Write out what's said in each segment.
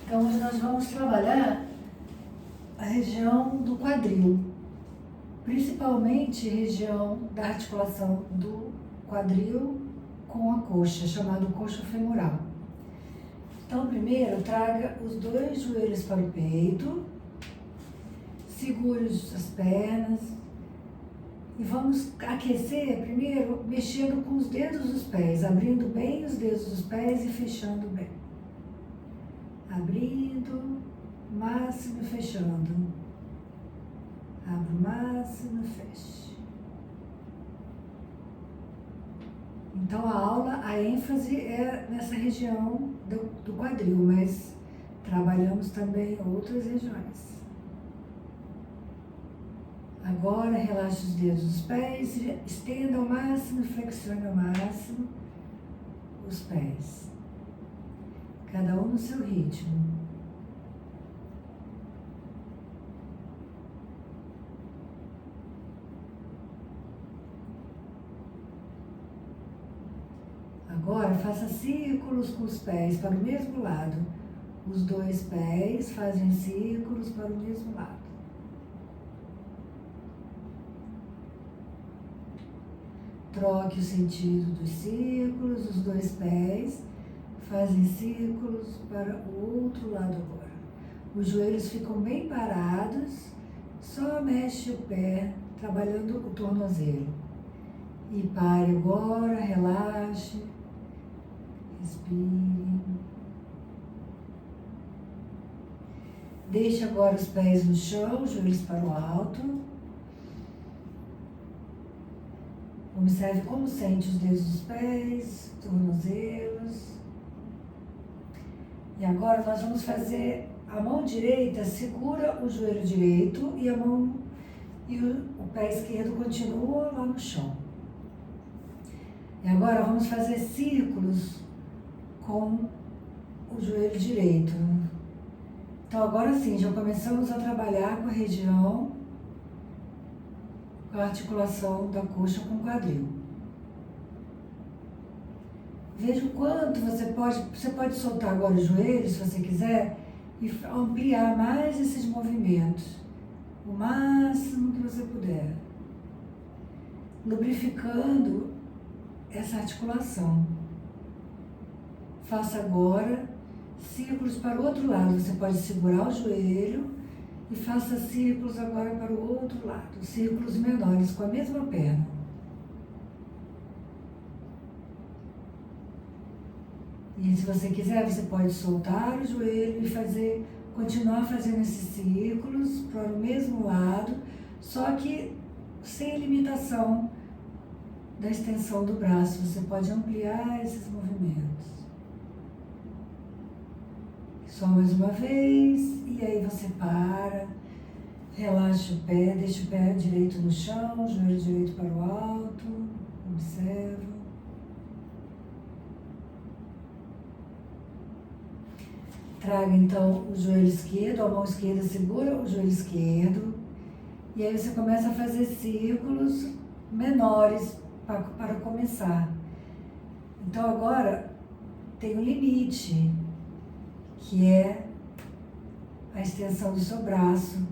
Então, hoje nós vamos trabalhar a região do quadril, principalmente a região da articulação do quadril com a coxa, chamado coxo femoral. Então, primeiro, traga os dois joelhos para o peito, segure as pernas e vamos aquecer primeiro mexendo com os dedos dos pés, abrindo bem os dedos dos pés e fechando bem. Abrindo, máximo e fechando. Abra o máximo e feche. Então a aula, a ênfase é nessa região do quadril, mas trabalhamos também outras regiões. Agora relaxe os dedos dos pés, estenda ao máximo e flexione ao máximo os pés. Cada um no seu ritmo. Agora faça círculos com os pés para o mesmo lado. Os dois pés fazem círculos para o mesmo lado. Troque o sentido dos círculos, os dois pés fazem círculos para o outro lado agora. Os joelhos ficam bem parados, só mexe o pé, trabalhando o tornozelo. E pare agora, relaxe, respire. Deixe agora os pés no chão, os joelhos para o alto. Observe como sente os dedos dos pés, tornozelos. E agora nós vamos fazer a mão direita, segura o joelho direito e o pé esquerdo continua lá no chão. E agora vamos fazer círculos com o joelho direito. Então agora sim, já começamos a trabalhar com a região, com a articulação da coxa com o quadril. Veja o quanto você pode soltar agora os joelhos, se você quiser, e ampliar mais esses movimentos, o máximo que você puder, lubrificando essa articulação. Faça agora círculos para o outro lado, você pode segurar o joelho e faça círculos agora para o outro lado, círculos menores com a mesma perna. E se você quiser, você pode soltar o joelho e continuar fazendo esses círculos para o mesmo lado, só que sem limitação da extensão do braço. Você pode ampliar esses movimentos. Só mais uma vez, e aí você para, relaxa o pé, deixa o pé direito no chão, o joelho direito para o alto, observa. Traga então o joelho esquerdo, a mão esquerda segura o joelho esquerdo, e aí você começa a fazer círculos menores para começar. Então agora tem um limite, que é a extensão do seu braço,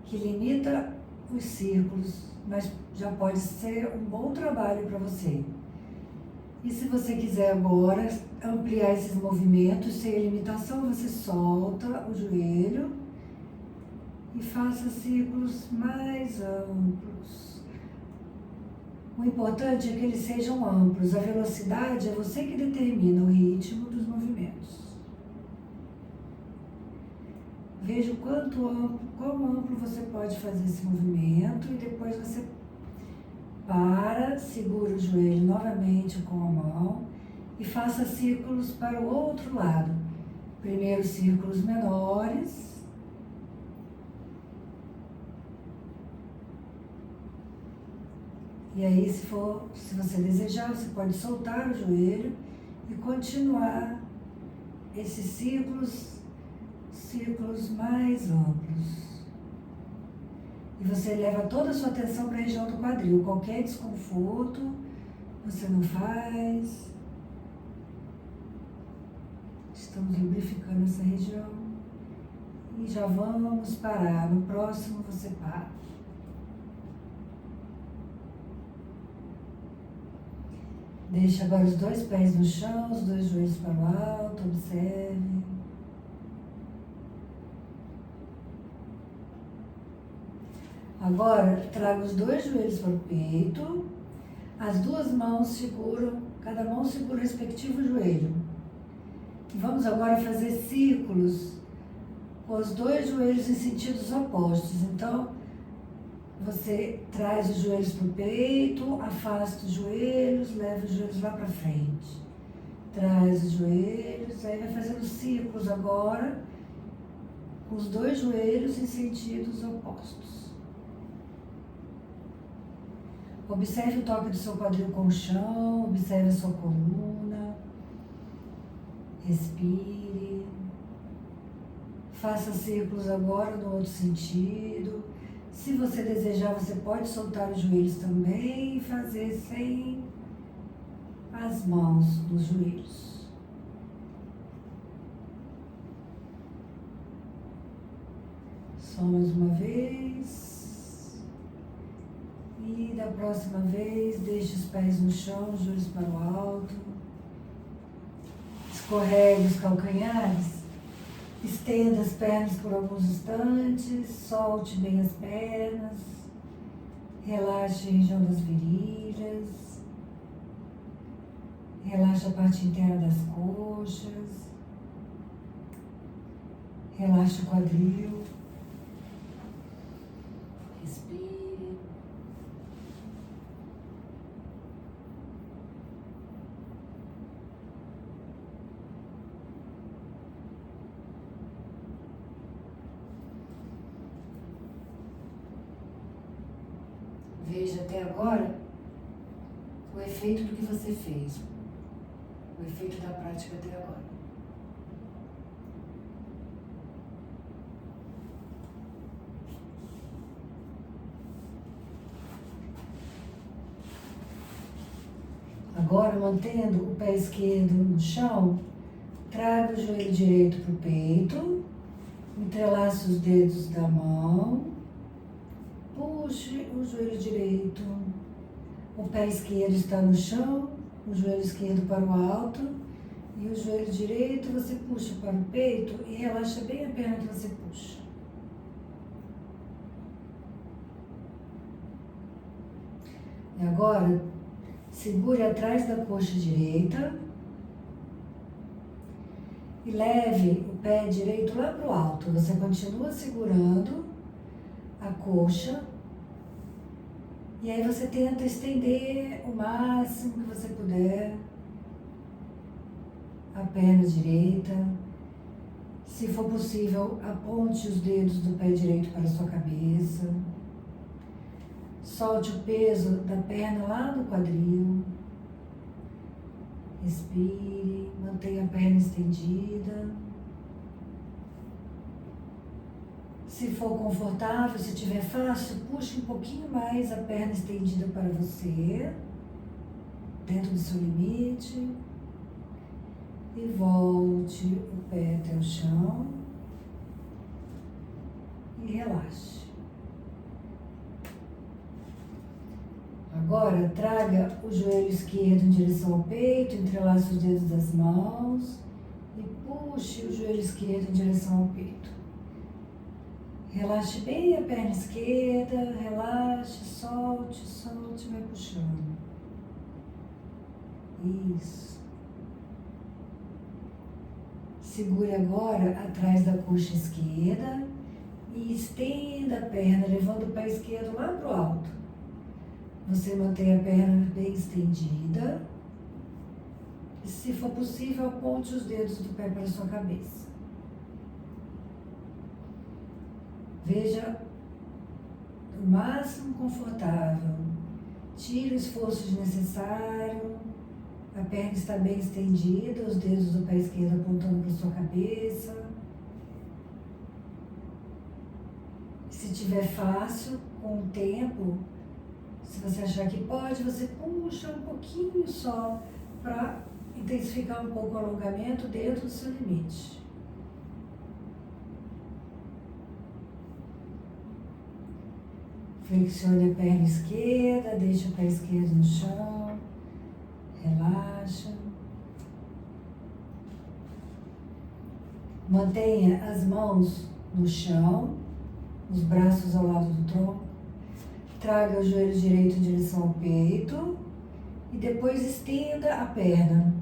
que limita os círculos, mas já pode ser um bom trabalho para você. E se você quiser agora ampliar esses movimentos sem limitação, você solta o joelho e faça círculos mais amplos. O importante é que eles sejam amplos. A velocidade é você que determina o ritmo dos movimentos. Veja o quão amplo você pode fazer esse movimento e depois você para, segura o joelho novamente com a mão e faça círculos para o outro lado. Primeiro círculos menores. E aí, se você desejar, você pode soltar o joelho e continuar esses círculos mais amplos. E você leva toda a sua atenção para a região do quadril. Qualquer desconforto, você não faz. Estamos lubrificando essa região. E já vamos parar. No próximo você para. Deixa agora os dois pés no chão, os dois joelhos para o alto, observe. Agora, traga os dois joelhos para o peito, as duas mãos seguram, cada mão segura o respectivo joelho. E vamos agora fazer círculos com os dois joelhos em sentidos opostos. Então, você traz os joelhos para o peito, afasta os joelhos, leva os joelhos lá para frente. Traz os joelhos, aí vai fazendo círculos agora, com os dois joelhos em sentidos opostos. Observe o toque do seu quadril com o chão, observe a sua coluna. Respire. Faça círculos agora no outro sentido. Se você desejar, você pode soltar os joelhos também e fazer sem as mãos nos joelhos. Só mais uma vez. E da próxima vez, deixe os pés no chão, os joelhos para o alto. Escorregue os calcanhares. Estenda as pernas por alguns instantes, solte bem as pernas, relaxe a região das virilhas, relaxe a parte interna das coxas, relaxe o quadril, respire. Veja até agora o efeito do que você fez, o efeito da prática até agora. Agora, mantendo o pé esquerdo no chão, traga o joelho direito para o peito, entrelace os dedos da mão. Puxe o joelho direito, o pé esquerdo está no chão, o joelho esquerdo para o alto e o joelho direito você puxa para o peito e relaxa bem a perna que você puxa. E agora, segure atrás da coxa direita e leve o pé direito lá para o alto. Você continua segurando a coxa e aí você tenta estender o máximo que você puder a perna direita. Se for possível, aponte os dedos do pé direito para a sua cabeça. Solte o peso da perna lá no quadril. Respire, mantenha a perna estendida. Se for confortável, se tiver fácil, puxe um pouquinho mais a perna estendida para você, dentro do seu limite. E volte o pé até o chão. E relaxe. Agora, traga o joelho esquerdo em direção ao peito, entrelace os dedos das mãos e puxe o joelho esquerdo em direção ao peito. Relaxe bem a perna esquerda, relaxe, solte, solte, vai puxando. Isso. Segure agora atrás da coxa esquerda e estenda a perna, levando o pé esquerdo lá para o alto. Você mantém a perna bem estendida e, se for possível, aponte os dedos do pé para a sua cabeça. Veja o máximo confortável. Tire o esforço desnecessário. A perna está bem estendida, os dedos do pé esquerdo apontando para a sua cabeça. Se tiver fácil, com o tempo, se você achar que pode, você puxa um pouquinho só para intensificar um pouco o alongamento dentro do seu limite. Flexione a perna esquerda, deixe o pé esquerdo no chão, relaxa. Mantenha as mãos no chão, os braços ao lado do tronco. Traga o joelho direito em direção ao peito e depois estenda a perna.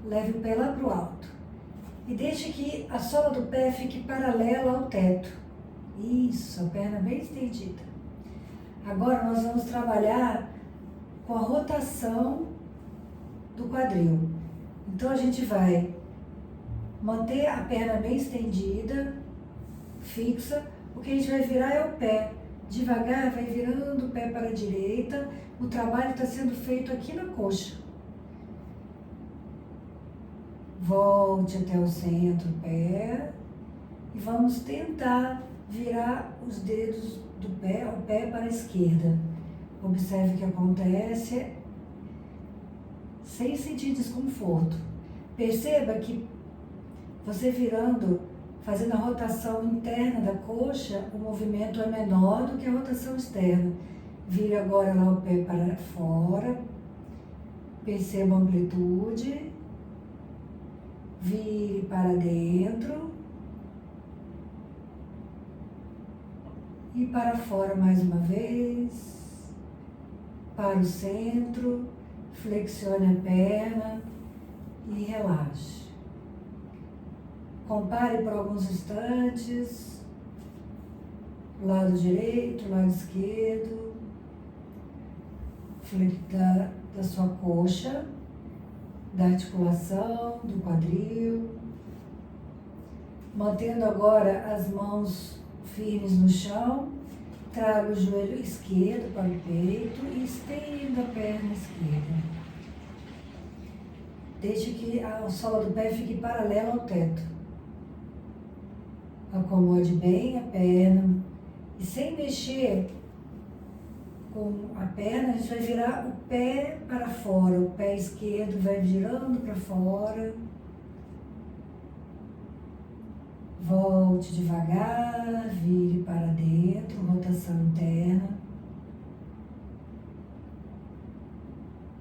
Leve o pé lá para o alto e deixe que a sola do pé fique paralela ao teto. Isso, a perna bem estendida. Agora nós vamos trabalhar com a rotação do quadril. Então a gente vai manter a perna bem estendida, fixa. O que a gente vai virar é o pé. Devagar vai virando o pé para a direita. O trabalho está sendo feito aqui na coxa. Volte até o centro do pé e vamos tentar virar os dedos do pé, o pé para a esquerda. Observe o que acontece sem sentir desconforto. Perceba que você virando, fazendo a rotação interna da coxa, o movimento é menor do que a rotação externa. Vire agora lá o pé para fora. Perceba a amplitude. Vire para dentro. E para fora mais uma vez. Para o centro. Flexione a perna e relaxe. Compare por alguns instantes, lado direito, lado esquerdo, da sua coxa, da articulação, do quadril. Mantendo agora as mãos firmes no chão, traga o joelho esquerdo para o peito e estenda a perna esquerda. Deixe que a sola do pé fique paralela ao teto. Acomode bem a perna e sem mexer com a perna, a gente vai virar o pé para fora. O pé esquerdo vai virando para fora. Volte devagar, vire para dentro, rotação interna.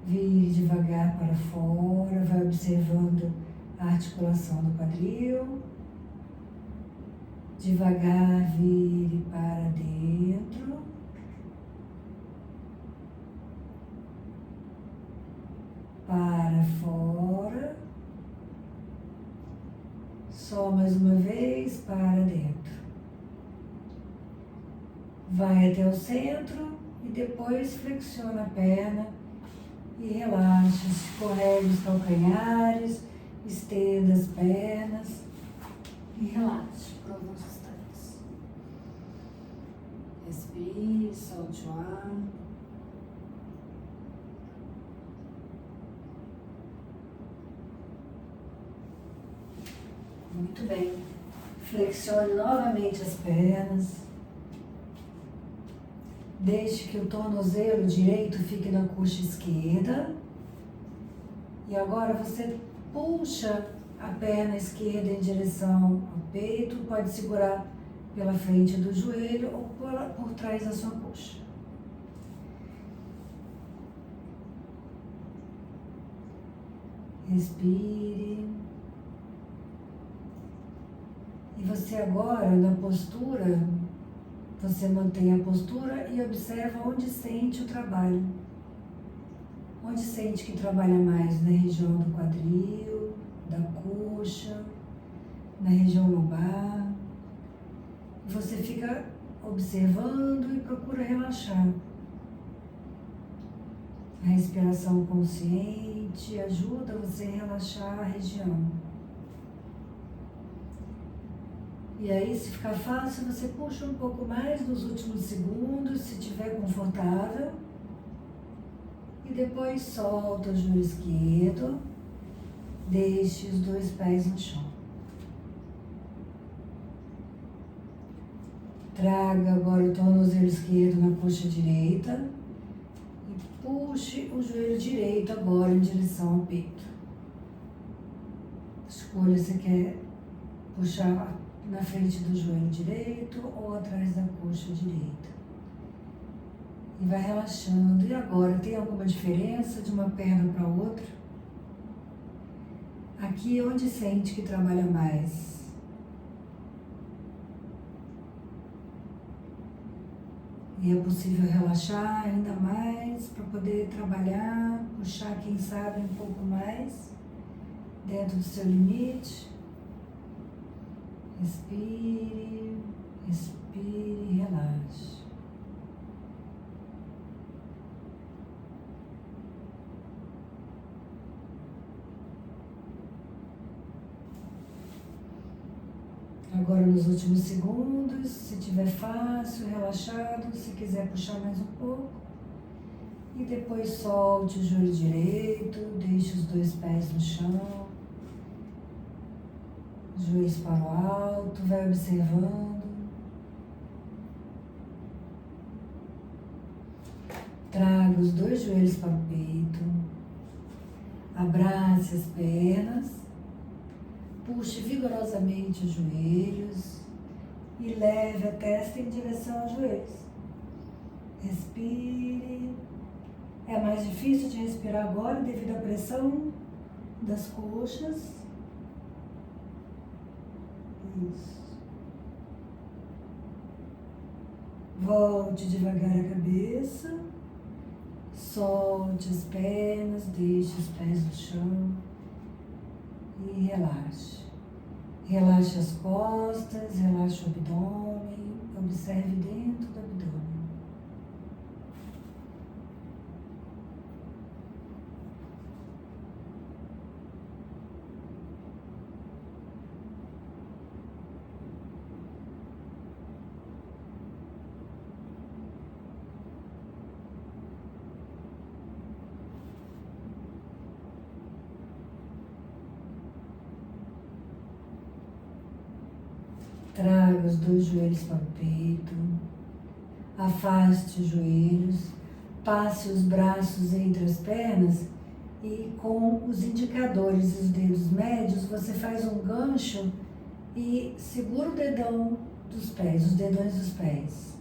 Vire devagar para fora, vai observando a articulação do quadril. Devagar, vire para dentro. Para fora. Só mais uma vez, para dentro. Vai até o centro e depois flexiona a perna e relaxa. Escorregue os calcanhares, estenda as pernas e relaxe por alguns instantes. Respire, solte o ar. Muito bem. Flexione novamente as pernas. Deixe que o tornozelo direito fique na coxa esquerda. E agora você puxa a perna esquerda em direção ao peito. Pode segurar pela frente do joelho ou por trás da sua coxa. Respire. E você agora, na postura, você mantém a postura e observa onde sente o trabalho. Onde sente que trabalha mais? Na região do quadril, da coxa, na região lombar. Você fica observando e procura relaxar. A respiração consciente ajuda você a relaxar a região. E aí, se ficar fácil, você puxa um pouco mais nos últimos segundos, se estiver confortável. E depois solta o joelho esquerdo. Deixe os dois pés no chão. Traga agora o tornozelo esquerdo na coxa direita. E puxe o joelho direito agora em direção ao peito. Escolha se quer puxar na frente do joelho direito ou atrás da coxa direita. E vai relaxando. E agora, tem alguma diferença de uma perna para outra? Aqui onde sente que trabalha mais? E é possível relaxar ainda mais para poder trabalhar, puxar, quem sabe, um pouco mais dentro do seu limite. Respire, respire e relaxe. Agora nos últimos segundos, se tiver fácil, relaxado, se quiser puxar mais um pouco. E depois solte o joelho direito, deixe os dois pés no chão. Joelhos para o alto, vai observando. Traga os dois joelhos para o peito. Abrace as pernas. Puxe vigorosamente os joelhos e leve a testa em direção aos joelhos. Respire. É mais difícil de respirar agora devido à pressão das coxas. Isso. Volte devagar a cabeça. Solte as pernas, deixe os pés no chão. E relaxe. Relaxe as costas, relaxe o abdômen, observe dentro do abdômen. Traga os dois joelhos para o peito, afaste os joelhos, passe os braços entre as pernas e com os indicadores e os dedos médios você faz um gancho e segura o dedão dos pés, os dedões dos pés.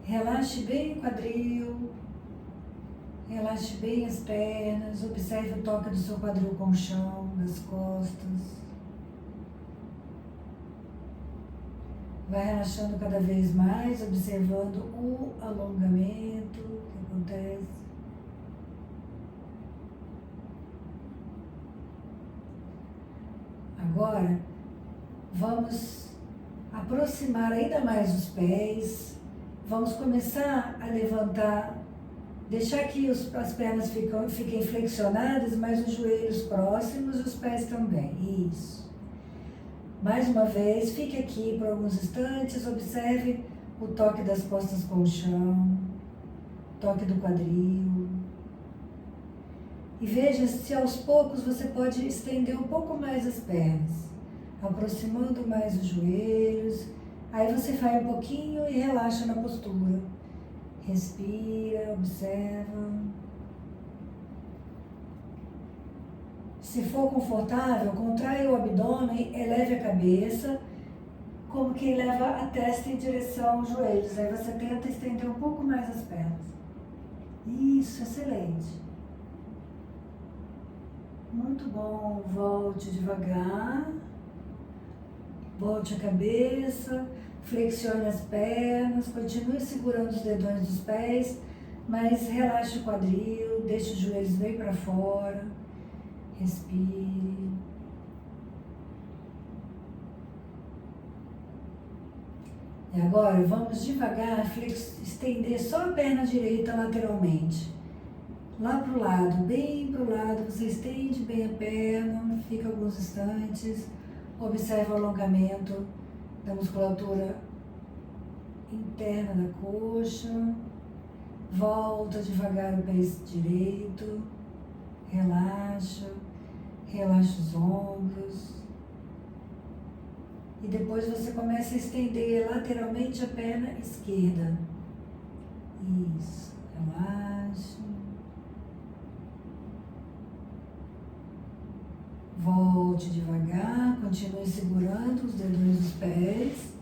Relaxe bem o quadril, relaxe bem as pernas, observe o toque do seu quadril com o chão, das costas. Vai relaxando cada vez mais, observando o alongamento que acontece. Agora, vamos aproximar ainda mais os pés. Vamos começar a levantar, deixar que as pernas fiquem flexionadas, mas os joelhos próximos e os pés também. Isso. Mais uma vez, fique aqui por alguns instantes, observe o toque das costas com o chão, toque do quadril. E veja se aos poucos você pode estender um pouco mais as pernas, aproximando mais os joelhos. Aí você vai um pouquinho e relaxa na postura. Respira, observa. Se for confortável, contraia o abdômen, eleve a cabeça, como quem leva a testa em direção aos joelhos. Aí você tenta estender um pouco mais as pernas. Isso, excelente. Muito bom. Volte devagar. Volte a cabeça, flexione as pernas, continue segurando os dedões dos pés, mas relaxe o quadril, deixe os joelhos bem para fora. Respire. E agora vamos devagar estender só a perna direita lateralmente. Lá para o lado, bem para o lado, você estende bem a perna, fica alguns instantes, observa o alongamento da musculatura interna da coxa. Volta devagar o pé direito, relaxa. Relaxa os ombros. E depois você começa a estender lateralmente a perna esquerda. Isso. Relaxa. Volte devagar. Continue segurando os dedões dos pés.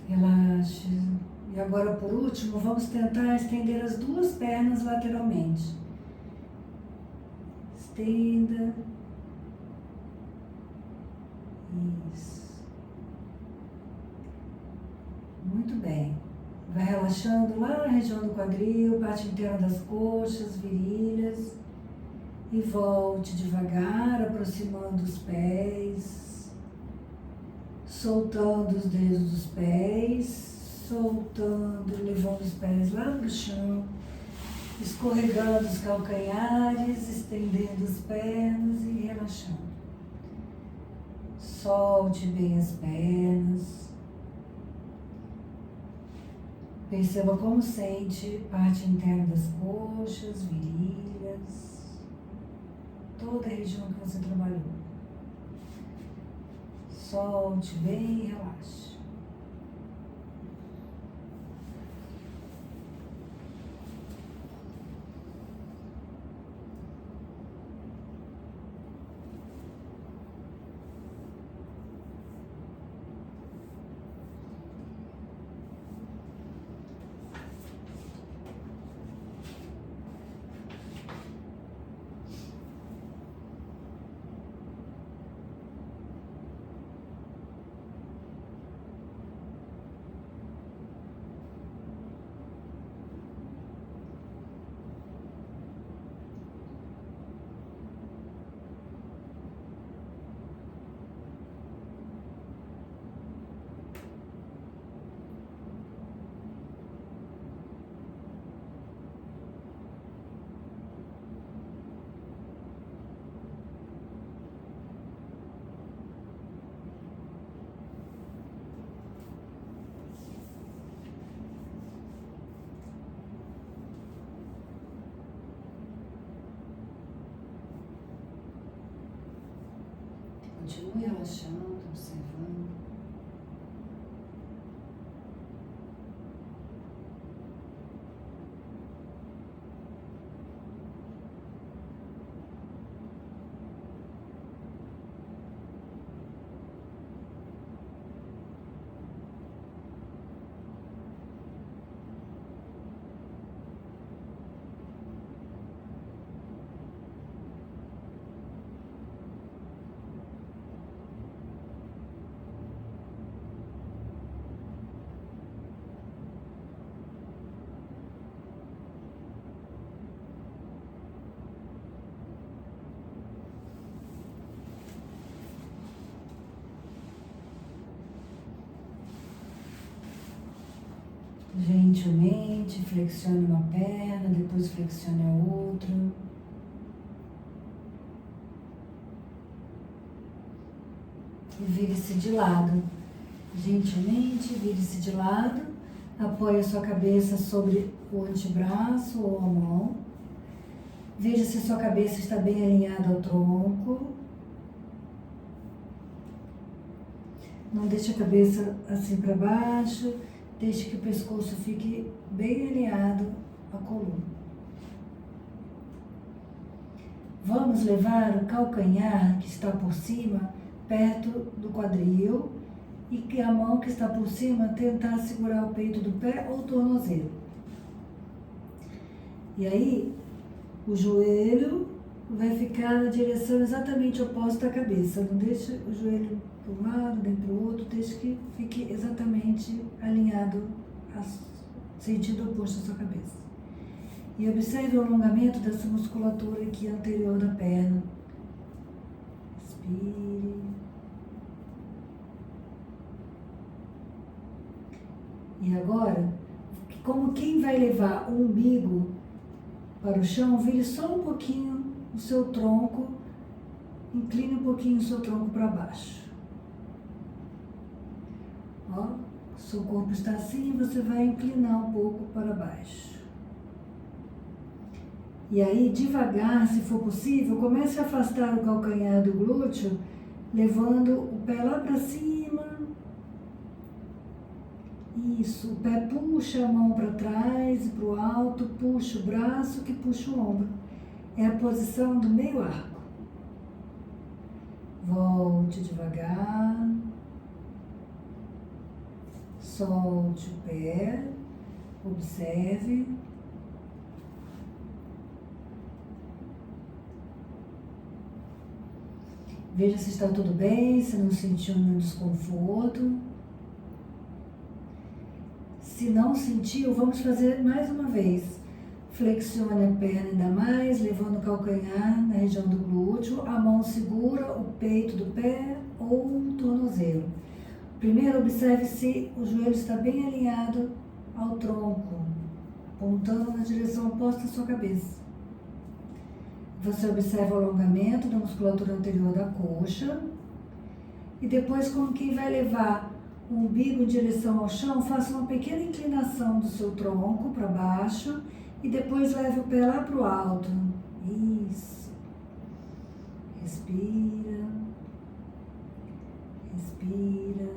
Relaxe Agora, por último, vamos tentar estender as duas pernas lateralmente. Estenda. Isso. Muito bem. Vai relaxando lá na região do quadril, parte interna das coxas, virilhas. E volte devagar, aproximando os pés. Soltando os dedos dos pés. Soltando, levando os pés lá para o chão. Escorregando os calcanhares, estendendo as pernas e relaxando. Solte bem as pernas. Perceba como sente parte interna das coxas, virilhas, toda a região que você trabalhou. Solte bem e relaxe. Continue relaxando, observando. Gentilmente flexione uma perna, depois flexione a outra. E vire-se de lado. Gentilmente vire-se de lado. Apoie a sua cabeça sobre o antebraço ou a mão. Veja se a sua cabeça está bem alinhada ao tronco. Não deixe a cabeça assim para baixo. Deixe que o pescoço fique bem alinhado à coluna. Vamos levar o calcanhar que está por cima perto do quadril e que a mão que está por cima tentar segurar o peito do pé ou tornozelo. E aí, o joelho vai ficar na direção exatamente oposta à cabeça. Não deixe o joelho para um lado nem para o outro, deixe que fique exatamente alinhado ao sentido oposto à sua cabeça. E observe o alongamento dessa musculatura aqui anterior da perna. Respire. E agora, como quem vai levar o umbigo para o chão, vire só um pouquinho o seu tronco, incline um pouquinho o seu tronco para baixo. Ó, seu corpo está assim, você vai inclinar um pouco para baixo. E aí, devagar, se for possível, comece a afastar o calcanhar do glúteo, levando o pé lá para cima. Isso, o pé puxa a mão para trás e para o alto, puxa o braço que puxa o ombro. É a posição do meio arco. Volte devagar. Solte o pé. Observe. Veja se está tudo bem, se não sentiu nenhum desconforto. Se não sentiu, vamos fazer mais uma vez. Flexione a perna ainda mais, levando o calcanhar na região do glúteo. A mão segura o peito do pé ou o tornozelo. Primeiro, observe se o joelho está bem alinhado ao tronco, apontando na direção oposta à sua cabeça. Você observa o alongamento da musculatura anterior da coxa. E depois, como quem vai levar o umbigo em direção ao chão, faça uma pequena inclinação do seu tronco para baixo e depois leve o pé lá para o alto. Isso. Respira. Respira.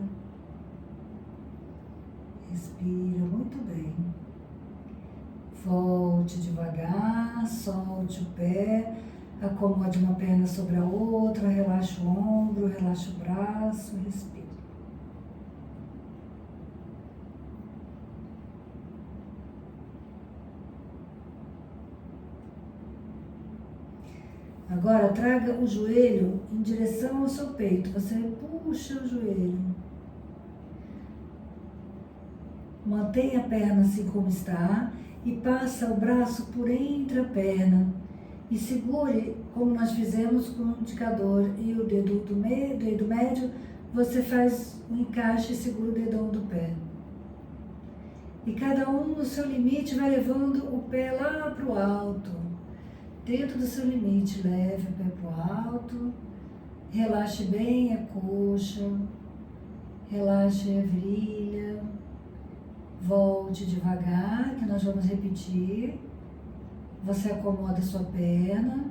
Respira muito bem. Volte devagar, solte o pé, acomode uma perna sobre a outra, relaxa o ombro, relaxa o braço, respira. Agora traga o joelho em direção ao seu peito. Você puxa o joelho. Mantenha a perna assim como está e passa o braço por entre a perna. E segure, como nós fizemos com o indicador e o dedo médio, você faz um encaixe e segura o dedão do pé. E cada um no seu limite vai levando o pé lá para o alto. Dentro do seu limite, leve o pé para o alto, relaxe bem a coxa, relaxe a virilha, volte devagar, que nós vamos repetir. Você acomoda a sua perna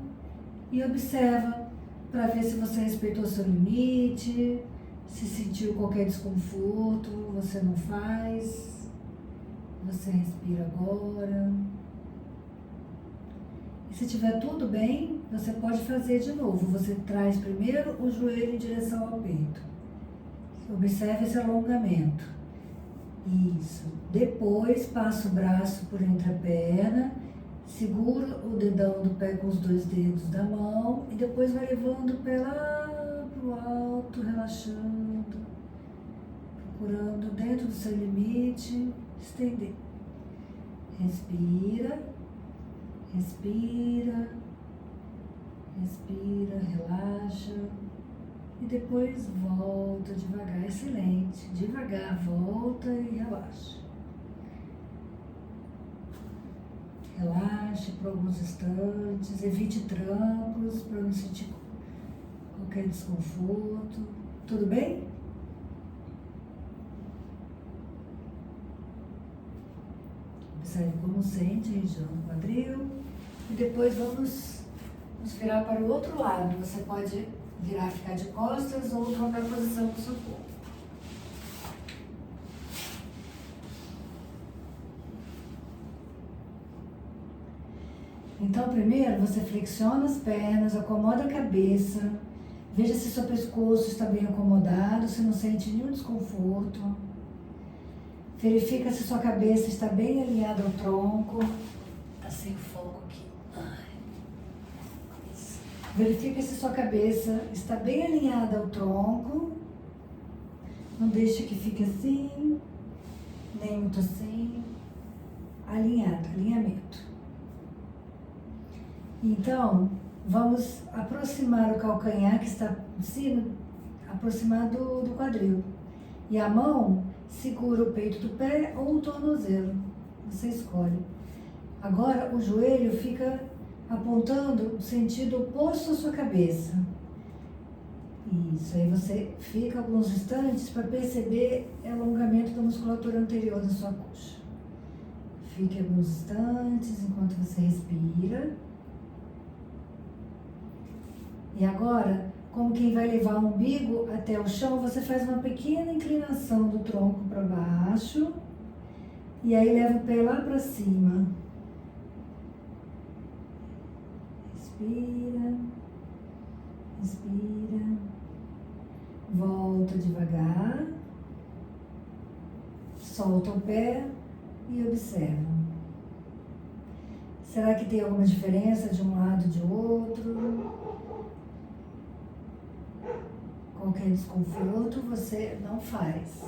e observa para ver se você respeitou o seu limite, se sentiu qualquer desconforto, você não faz, você respira agora. E se tiver tudo bem, você pode fazer de novo. Você traz primeiro o joelho em direção ao peito. Observe esse alongamento. Isso. Depois passa o braço por entre a perna, segura o dedão do pé com os dois dedos da mão e depois vai levando o pé lá para o alto, relaxando, procurando dentro do seu limite estender. Respira, respira, respira, relaxa e depois volta devagar. Excelente. Devagar, volta e relaxa. Relaxe por alguns instantes, evite trancos para não sentir qualquer desconforto. Tudo bem? Observe como sente a região do quadril. E depois vamos nos virar para o outro lado. Você pode virar, ficar de costas ou trocar a posição do seu corpo. Então, primeiro, você flexiona as pernas, acomoda a cabeça, veja se seu pescoço está bem acomodado, se não sente nenhum desconforto. Verifica se sua cabeça está bem alinhada ao tronco. Está sem foco aqui. Verifica se sua cabeça está bem alinhada ao tronco. Não deixe que fique assim, nem muito assim. Alinhado, alinhamento. Então, vamos aproximar o calcanhar que está em cima, aproximar do quadril. E a mão segura o peito do pé ou o tornozelo. Você escolhe. Agora, o joelho fica apontando no sentido oposto à sua cabeça. Isso, aí você fica alguns instantes para perceber o alongamento da musculatura anterior da sua coxa. Fique alguns instantes enquanto você respira. E agora, como quem vai levar o umbigo até o chão, você faz uma pequena inclinação do tronco para baixo. E aí leva o pé lá para cima. Respira. Respira. Volta devagar. Solta o pé. e observa. Será que tem alguma diferença de um lado e de outro? Qualquer desconforto você não faz.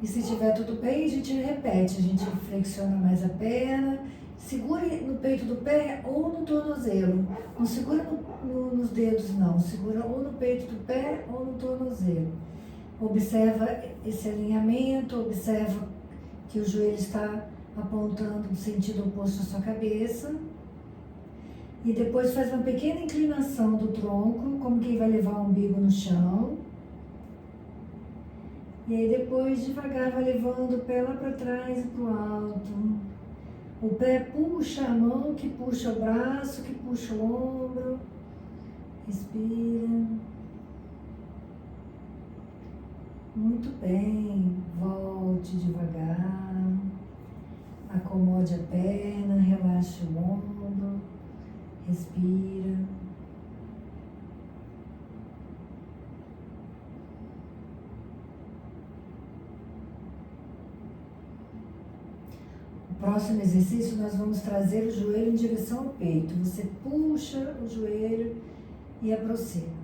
E se estiver tudo bem, a gente repete, a gente flexiona mais a perna, segure no peito do pé ou no tornozelo. Não segura nos dedos não, segura ou no peito do pé ou no tornozelo. Observa esse alinhamento, observa que o joelho está apontando no sentido oposto à sua cabeça. E depois faz uma pequena inclinação do tronco, como quem vai levar o umbigo no chão. E aí depois devagar vai levando o pé lá para trás e para o alto. O pé puxa a mão, que puxa o braço, que puxa o ombro. Respira. Muito bem. Volte devagar. Acomode a perna, relaxe o ombro. Respira. No próximo exercício, nós vamos trazer o joelho em direção ao peito. Você puxa o joelho e aproxima.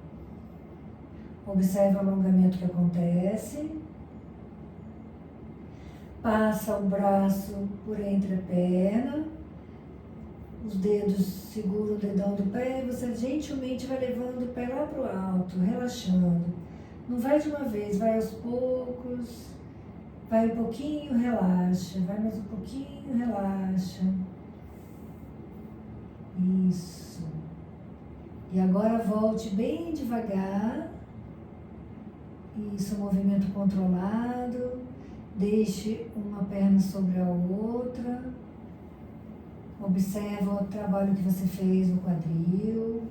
Observe o alongamento que acontece. Passa o braço por entre a perna. Os dedos seguram o dedão do pé e você gentilmente vai levando o pé lá para o alto, relaxando. Não vai de uma vez, vai aos poucos. Vai um pouquinho, relaxa. Vai mais um pouquinho, relaxa. Isso. E agora volte bem devagar. Isso, movimento controlado. Deixe uma perna sobre a outra. Observa o trabalho que você fez no quadril.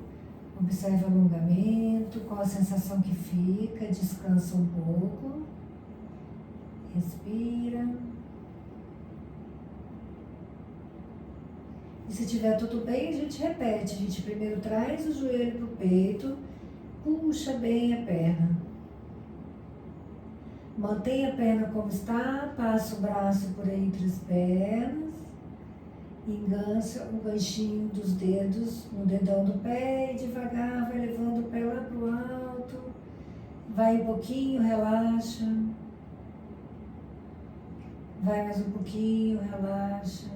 Observe o alongamento, qual a sensação que fica. Descansa um pouco. Respira. E se tiver tudo bem, a gente repete. A gente primeiro traz o joelho para o peito, puxa bem a perna. Mantenha a perna como está, passa o braço por entre as pernas, engancha o ganchinho dos dedos no dedão do pé e devagar vai levando o pé lá para o alto. Vai um pouquinho, relaxa. Vai mais um pouquinho, relaxa.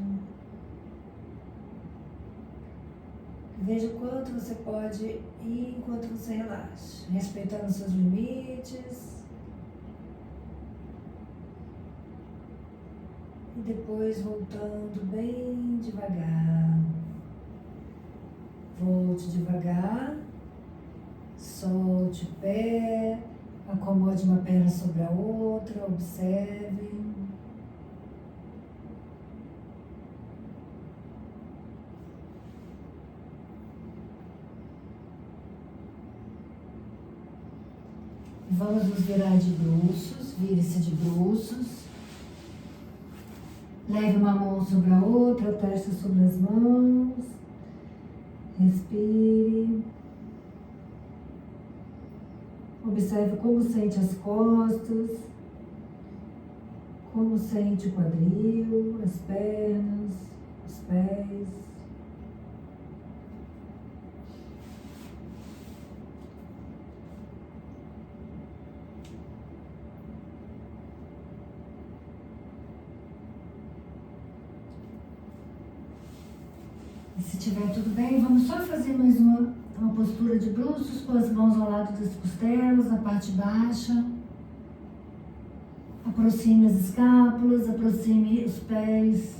Veja o quanto você pode ir enquanto você relaxa, respeitando seus limites. E depois voltando bem devagar. Volte devagar. Solte o pé. Acomode uma perna sobre a outra. Observe. Vamos nos virar de bruços, vire-se de bruços. Leve uma mão sobre a outra, a testa sobre as mãos. Respire. Observe como sente as costas, como sente o quadril, as pernas, os pés. E se estiver tudo bem, vamos só fazer mais uma postura de bruços com as mãos ao lado das costelas, na parte baixa. Aproxime as escápulas, aproxime os pés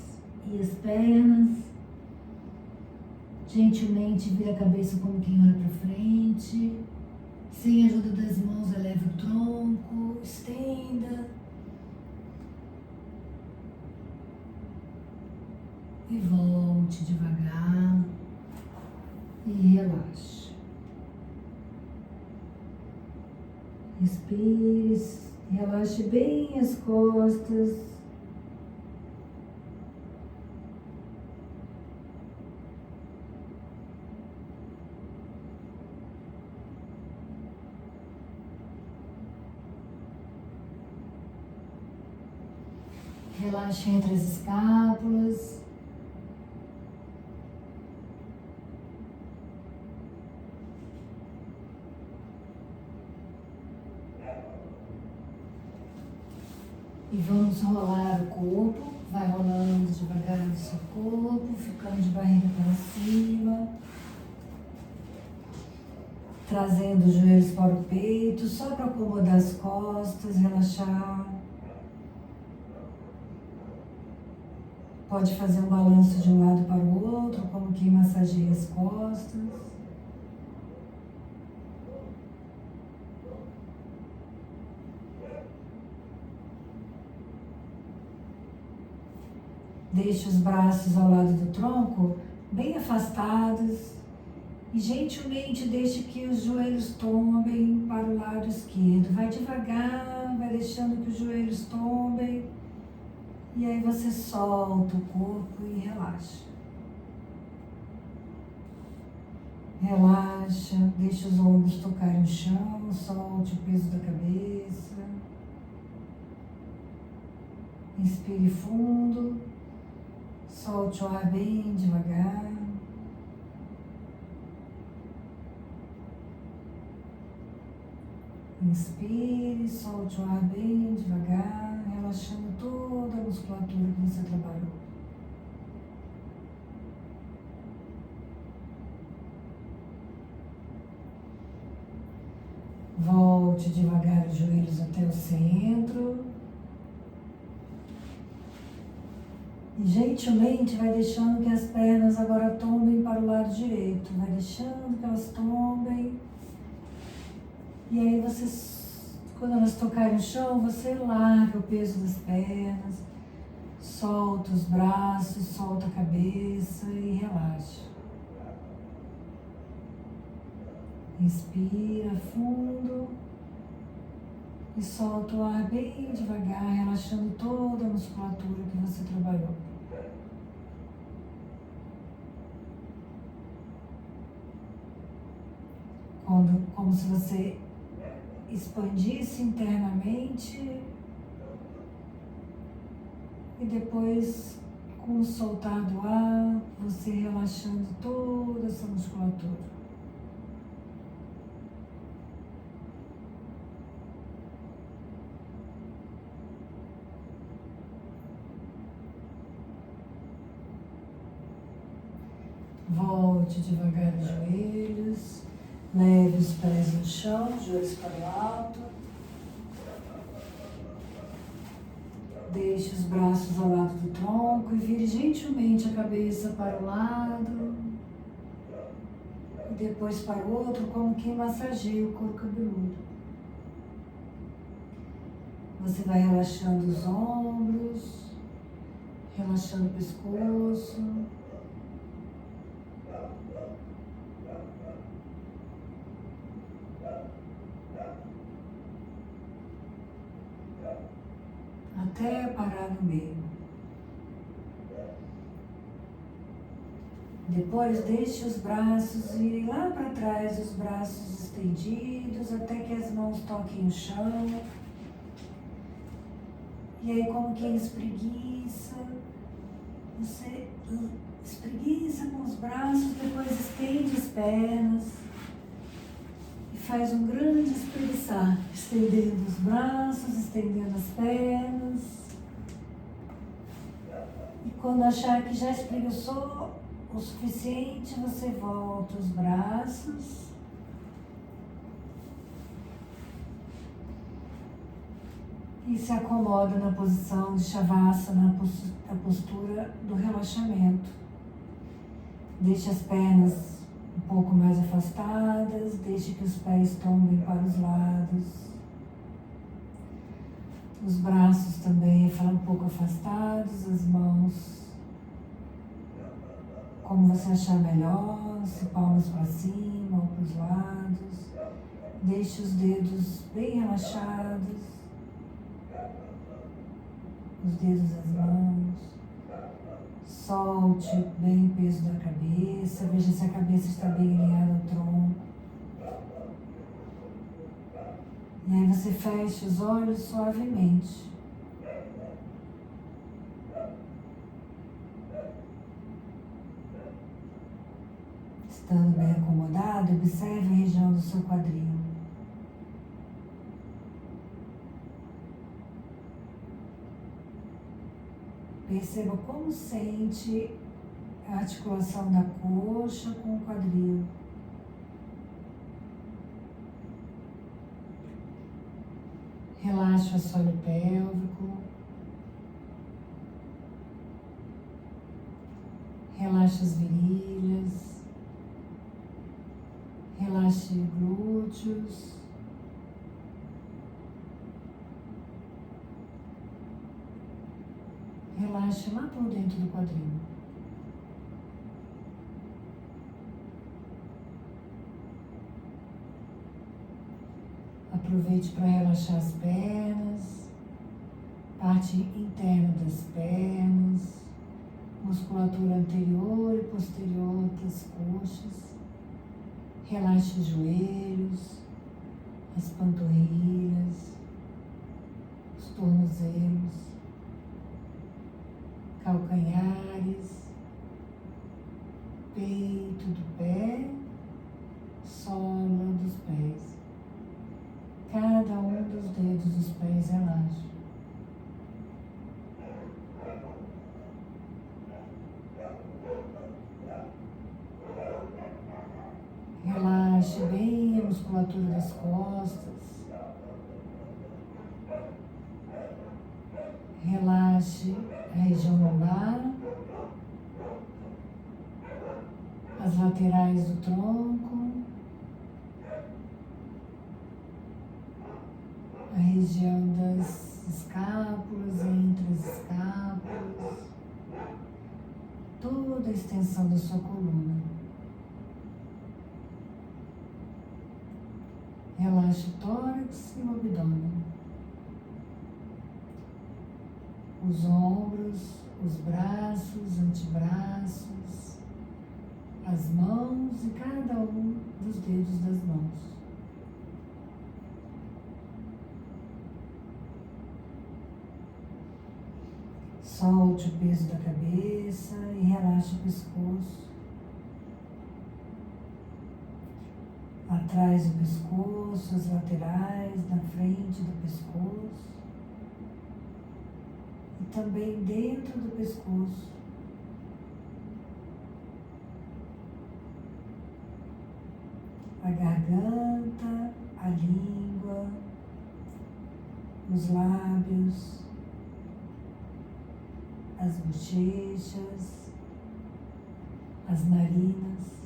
e as pernas. Gentilmente vire a cabeça como quem olha para frente. Sem a ajuda das mãos, eleve o tronco, estenda. E volte devagar e relaxe. Respire, relaxe bem as costas. Relaxa entre as escápulas. E vamos rolar o corpo. Vai rolando devagar o seu corpo, ficando de barriga para cima. Trazendo os joelhos para o peito, só para acomodar as costas, relaxar. Pode fazer um balanço de um lado para o outro, como quem massageia as costas. Deixe os braços ao lado do tronco, bem afastados. E gentilmente deixe que os joelhos tombem para o lado esquerdo. Vai devagar, vai deixando que os joelhos tombem. E aí você solta o corpo e relaxa. Relaxa, deixa os ombros tocarem o chão, solte o peso da cabeça. Inspire fundo, solte o ar bem devagar. Inspire, solte o ar bem devagar, relaxando toda a musculatura que você trabalhou. Volte devagar os joelhos até o centro. E gentilmente vai deixando que as pernas agora tombem para o lado direito. Vai deixando que elas tombem. E aí você, quando elas tocarem no chão, você larga o peso das pernas, solta os braços, solta a cabeça e relaxa. Inspira fundo e solta o ar bem devagar, relaxando toda a musculatura que você trabalhou. Como se você expandisse internamente e depois, com o soltar do ar, você relaxando toda essa musculatura. Volte devagar os joelhos, leve os pés no chão, joelhos para o alto. Deixe os braços ao lado do tronco e vire gentilmente a cabeça para um lado e depois para o outro, como quem massageia o couro cabeludo. Você vai relaxando os ombros, relaxando o pescoço. Até parar no meio. Depois deixe os braços irem lá para trás, os braços estendidos, até que as mãos toquem o chão. E aí, como quem espreguiça, você espreguiça com os braços, depois estende as pernas e faz um grande espreguiçar, estendendo os braços, estendendo as pernas. E quando achar que já espreguiçou o suficiente, você volta os braços e se acomoda na posição de Shavasana, a postura do relaxamento. Deixe as pernas um pouco mais afastadas, deixe que os pés tombem para os lados. Os braços também um pouco afastados, as mãos como você achar melhor, se palmas para cima ou para os lados. Deixe os dedos bem relaxados, os dedos das mãos. Solte bem o peso da cabeça, veja se a cabeça está bem alinhada ao tronco. E aí você fecha os olhos suavemente. Estando bem acomodado, observe a região do seu quadril. Perceba como sente a articulação da coxa com o quadril. Relaxe o assoalho pélvico. Relaxe as virilhas. Relaxe glúteos. Relaxe lá por dentro do quadril. Aproveite para relaxar as pernas, parte interna das pernas, musculatura anterior e posterior das coxas. Relaxe os joelhos, as panturrilhas, os tornozelos, calcanhares, peito do pé, sola dos pés. Cada um dos dedos dos pés relaxa. Relaxe bem a musculatura das costas. Relaxe a região lombar, as laterais do tronco, a região das escápulas, entre as escápulas, toda a extensão da sua coluna. Relaxe o tórax e o abdômen, os ombros, os braços, antebraços, as mãos e cada um dos dedos das mãos. Solte o peso da cabeça e relaxe o pescoço. Atrás do pescoço, as laterais, na frente do pescoço. E também dentro do pescoço. A garganta, a língua, os lábios, as bochechas, as narinas,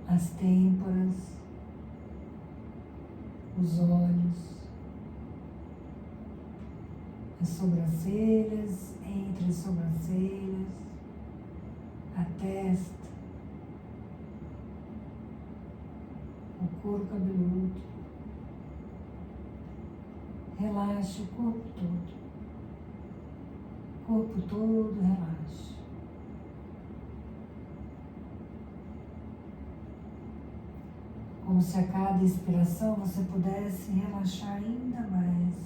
as têmporas, os olhos, as sobrancelhas, entre as sobrancelhas, a testa, o couro cabeludo. Relaxe o corpo todo. O corpo todo relaxe. Como se a cada inspiração você pudesse relaxar ainda mais.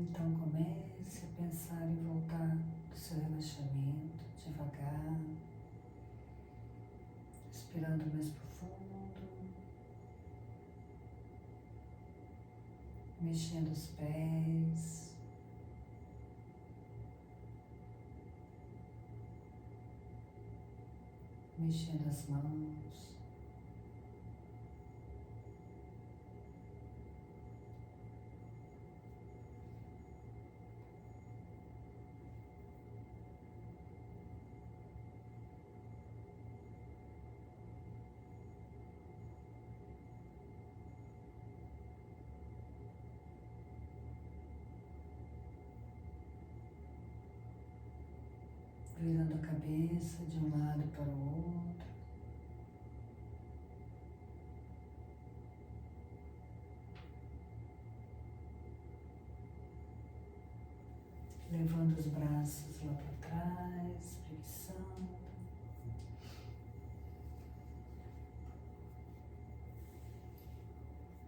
Então comece a pensar em voltar do seu relaxamento devagar, respirando mais profundo, mexendo os pés, mexendo as mãos. Virando a cabeça de um lado para o outro. Levando os braços lá para trás, preguiçando.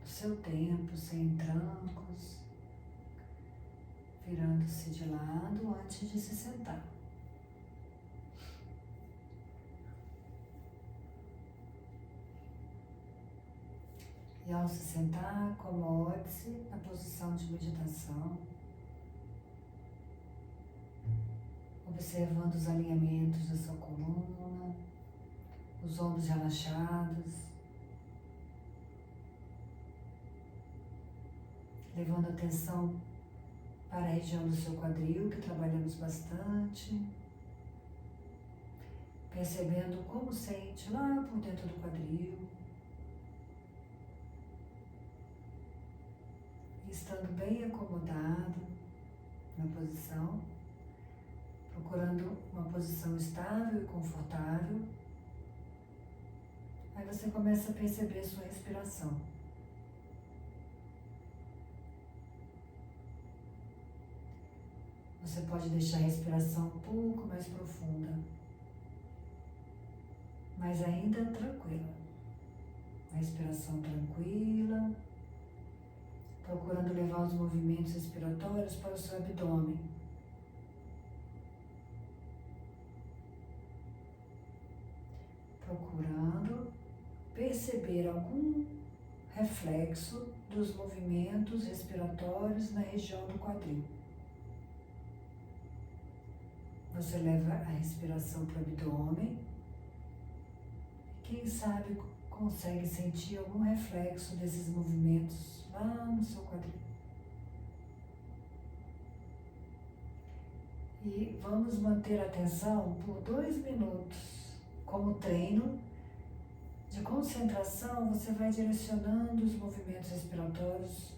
No seu tempo, sem trancos, virando-se de lado antes de se sentar. E ao se sentar, acomode-se na posição de meditação, observando os alinhamentos da sua coluna, os ombros relaxados, levando atenção para a região do seu quadril, que trabalhamos bastante, percebendo como sente lá por dentro do quadril, e estando bem acomodado na posição, procurando uma posição estável e confortável. Aí você começa a perceber sua respiração. Você pode deixar a respiração um pouco mais profunda, mas ainda tranquila. A respiração tranquila, procurando levar os movimentos respiratórios para o seu abdômen. Procurando perceber algum reflexo dos movimentos respiratórios na região do quadril. Você leva a respiração para o abdômen e quem sabe consegue sentir algum reflexo desses movimentos lá no seu quadril. E vamos manter a atenção por 2 minutos. Como treino de concentração, você vai direcionando os movimentos respiratórios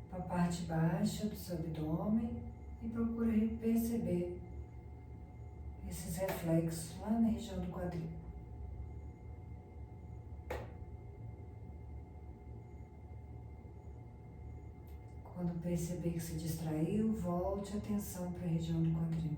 para a parte baixa do seu abdômen e procure perceber esses reflexos lá na região do quadril. Quando perceber que se distraiu, volte a atenção para a região do quadril.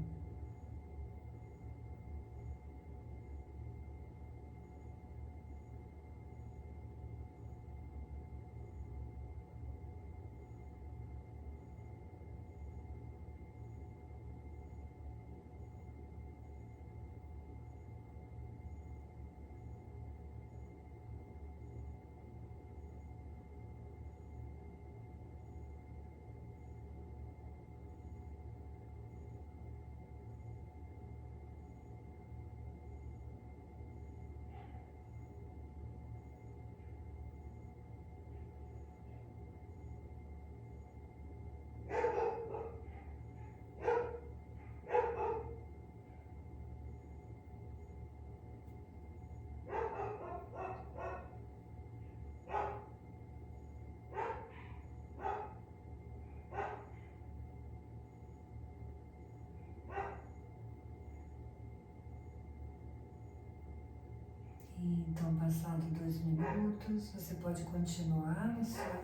Então, passado 2 minutos, você pode continuar a sua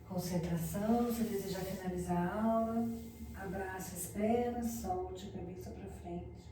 concentração. Se desejar finalizar a aula, abraça as pernas, solte a cabeça para frente.